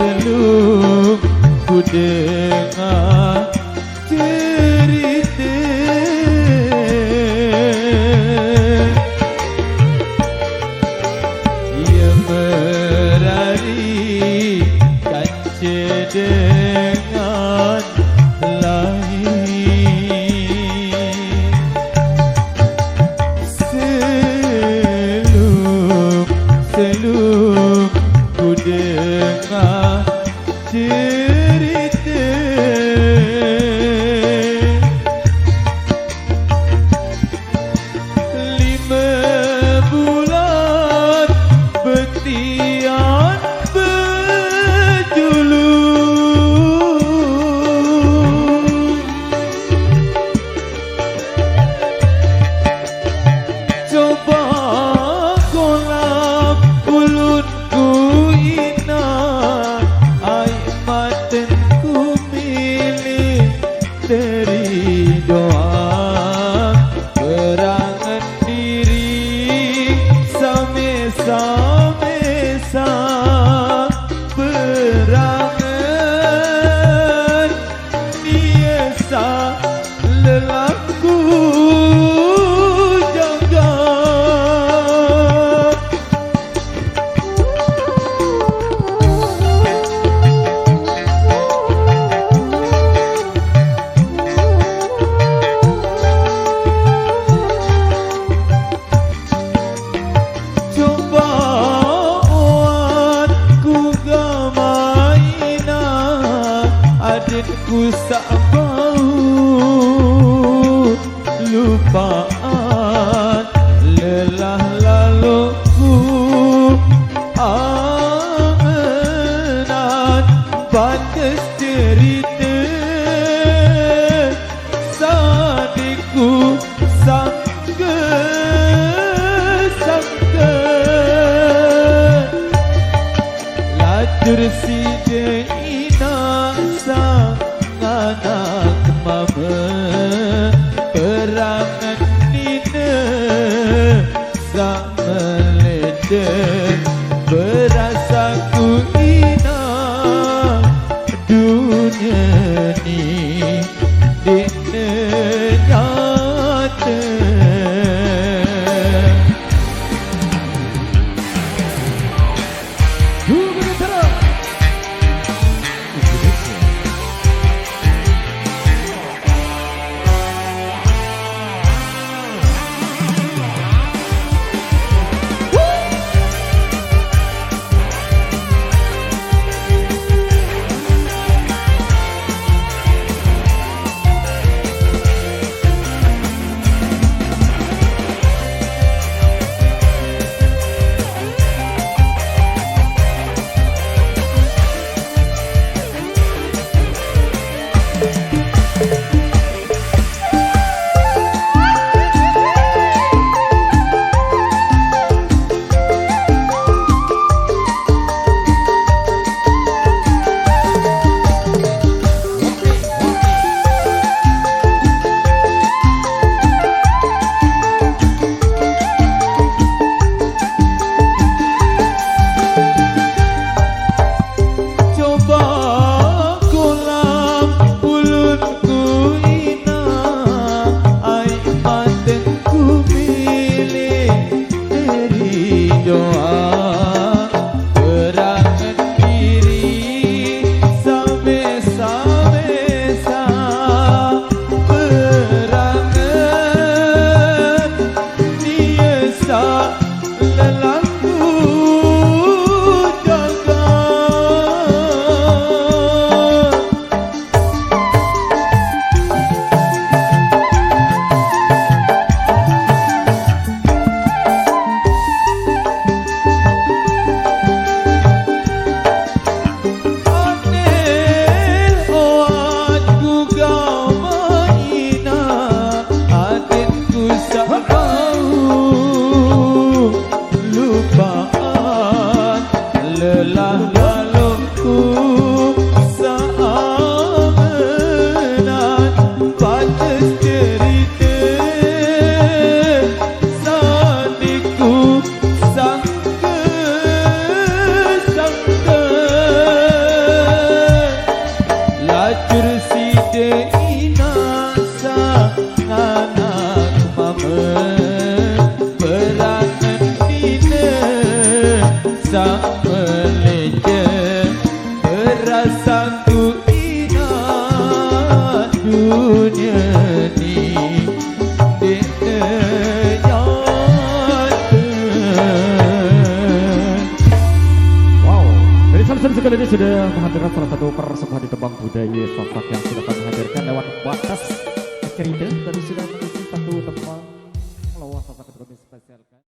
Selung-selung ku dengar cerita yang merari kaca dengan lain. Selung-selung ku dengar cerita lima bulan betian berjulur. Coba kolap ulunku ingat air mataku milih dari doa perangan diri samesa-mesa perangan biasa lelaku jaga. Coba ku gamaina aditku sak bau lupaan lelah laluku angenan batas cerita sadiku sangka lajur sida ina sang anak mama perangan nina sak meledek berasaku ina dunia ni dina nyata. Sekali ini sudah menghadirkan salah satu persembahan di tembang budaya sosok yang sudah kami hadirkan lewat batas cerita